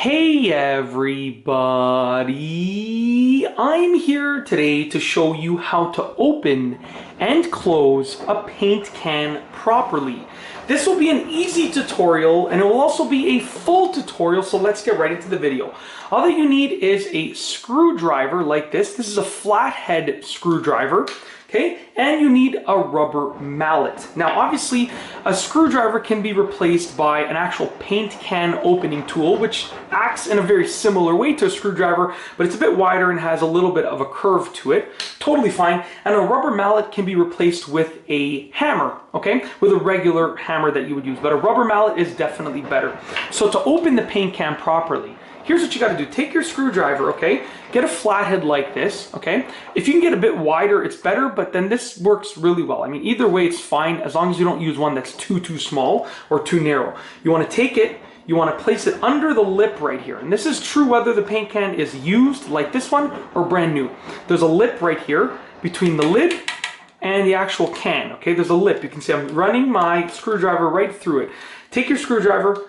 Hey everybody, I'm here today to show you how to open and close a paint can properly. This will be an easy tutorial and it will also be a full tutorial, so let's get right into the video. All that you need is a screwdriver like this. This is a flathead screwdriver. Okay, and you need a rubber mallet. Now obviously a screwdriver can be replaced by an actual paint can opening tool, which acts in a very similar way to a screwdriver, but it's a bit wider and has a little bit of a curve to it. Totally fine. And a rubber mallet can be replaced with a hammer, okay, with a regular hammer that you would use, but a rubber mallet is definitely better. So to open the paint can properly, here's what you got to do. Take your screwdriver, okay? Get a flathead like this, okay? If you can get a bit wider, it's better, but then this works really well. I mean, either way, it's fine as long as you don't use one that's too small or too narrow. You want to take it, you want to place it under the lip right here. And this is true whether the paint can is used like this one or brand new. There's a lip right here between the lid and the actual can, okay? There's a lip. You can see I'm running my screwdriver right through it. Take your screwdriver,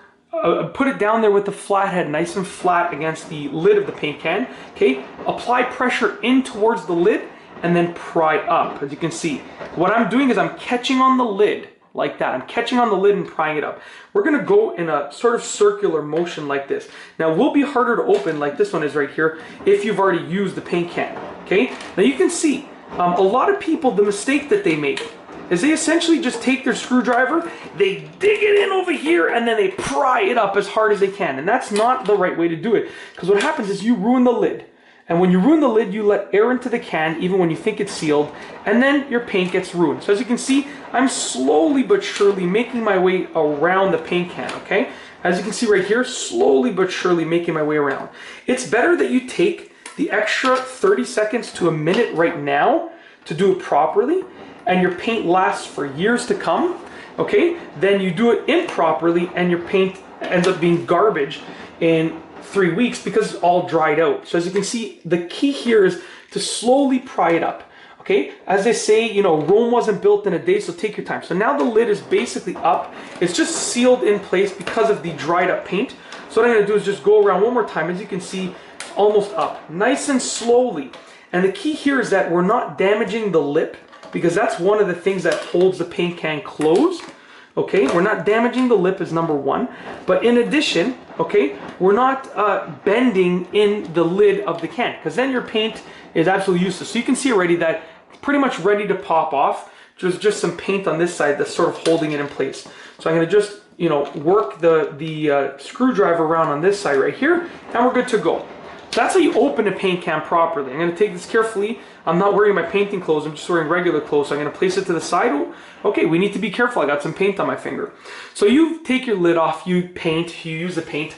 put it down there with the flathead nice and flat against the lid of the paint can, okay? Apply pressure in towards the lid and then pry up. As you can see, what I'm doing is I'm catching on the lid like that. I'm catching on the lid and prying it up. We're gonna go in a sort of circular motion like this. Now it will be harder to open like this one is right here if you've already used the paint can, okay? Now you can see a lot of people, the mistake that they make is they essentially just take their screwdriver, they dig it in over here, and then they pry it up as hard as they can. And that's not the right way to do it. Because what happens is you ruin the lid. And when you ruin the lid, you let air into the can, even when you think it's sealed, and then your paint gets ruined. So as you can see, I'm slowly but surely making my way around the paint can, okay? As you can see right here, slowly but surely making my way around. It's better that you take the extra 30 seconds to a minute right now to do it properly, and your paint lasts for years to come, okay? Then you do it improperly and your paint ends up being garbage in 3 weeks because it's all dried out. So as you can see, the key here is to slowly pry it up, okay? As they say, you know, Rome wasn't built in a day, so take your time. So now the lid is basically up. It's just sealed in place because of the dried up paint. So what I'm gonna do is just go around one more time. As you can see, it's almost up, nice and slowly. And the key here is that we're not damaging the lip, because that's one of the things that holds the paint can closed, okay? We're not damaging the lip is number one, but in addition, okay, we're not bending in the lid of the can, because then your paint is absolutely useless. So you can see already that it's pretty much ready to pop off. There's just some paint on this side that's sort of holding it in place. So I'm gonna just, you know, work the screwdriver around on this side right here, and we're good to go. So that's how you open a paint can properly. I'm going to take this carefully. I'm not wearing my painting clothes. I'm just wearing regular clothes. So I'm going to place it to the side. Oh, okay, we need to be careful. I got some paint on my finger. So you take your lid off, you paint, you use the paint,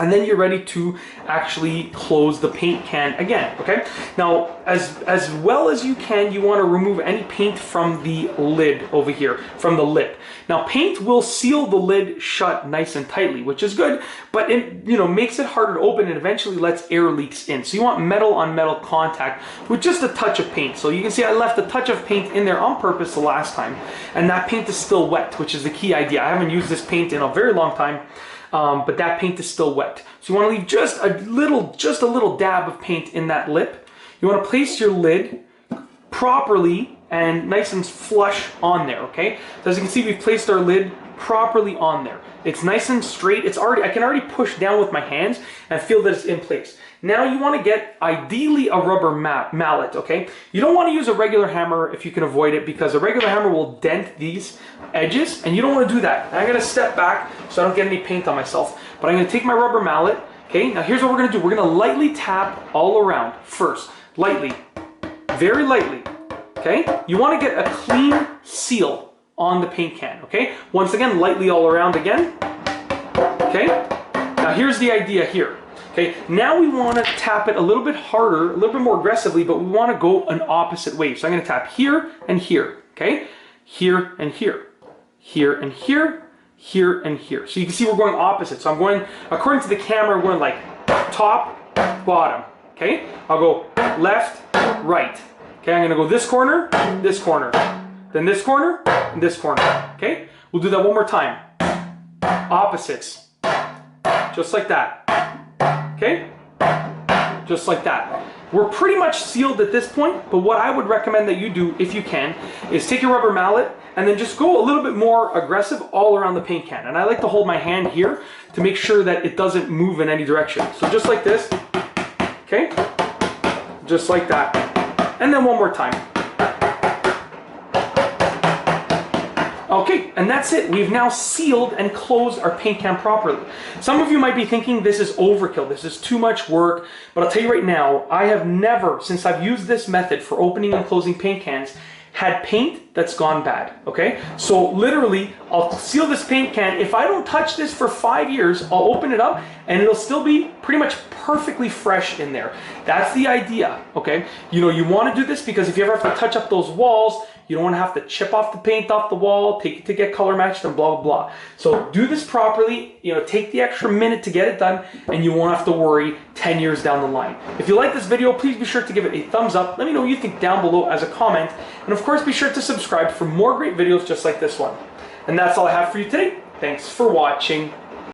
and then you're ready to actually close the paint can again, okay? Now, as well as you can, you want to remove any paint from the lid over here, from the lip. Now, paint will seal the lid shut nice and tightly, which is good, but it, you know, makes it harder to open and eventually lets air leaks in. So you want metal on metal contact with just a touch of paint. So you can see I left a touch of paint in there on purpose the last time, and that paint is still wet, which is the key idea. I haven't used this paint in a very long time. But that paint is still wet. So you want to leave just a little dab of paint in that lip. You want to place your lid properly and nice and flush on there, okay? So as you can see, we've placed our lid properly on there. It's nice and straight. It's already, I can already push down with my hands and feel that it's in place. Now you want to get, ideally, a rubber mallet, okay? You don't want to use a regular hammer if you can avoid it, because a regular hammer will dent these edges, and you don't want to do that. I'm going to step back so I don't get any paint on myself, but I'm going to take my rubber mallet, okay? Now here's what we're going to do. We're going to lightly tap all around first. Lightly, very lightly, okay? You want to get a clean seal on the paint can, okay? Once again, lightly all around again, okay? Now here's the idea here. Okay, now we want to tap it a little bit harder, a little bit more aggressively, but we want to go an opposite way. So I'm going to tap here and here, okay? Here and here, here and here, here and here. So you can see we're going opposite. So I'm going, according to the camera, we're going like top, bottom, okay? I'll go left, right. Okay, I'm going to go this corner, then this corner, and this corner, okay? We'll do that one more time. Opposites, just like that. okay? Just like that. We're pretty much sealed at this point, but what I would recommend that you do, if you can, is take your rubber mallet and then just go a little bit more aggressive all around the paint can. And I like to hold my hand here to make sure that it doesn't move in any direction. So just like this, okay? Just like that. And then one more time. Okay, and that's it. We've now sealed and closed our paint can properly. Some of you might be thinking this is overkill, this is too much work, but I'll tell you right now, I have never, since I've used this method for opening and closing paint cans, had paint that's gone bad, okay? So literally, I'll seal this paint can. If I don't touch this for 5 years, I'll open it up and it'll still be pretty much perfectly fresh in there. That's the idea, okay? You know, you wanna do this because if you ever have to touch up those walls, you don't want to have to chip off the paint off the wall, take it to get color matched, and blah, blah, blah. So do this properly, you know, take the extra minute to get it done, and you won't have to worry 10 years down the line. If you like this video, please be sure to give it a thumbs up. Let me know what you think down below as a comment. And of course, be sure to subscribe for more great videos just like this one. And that's all I have for you today. Thanks for watching.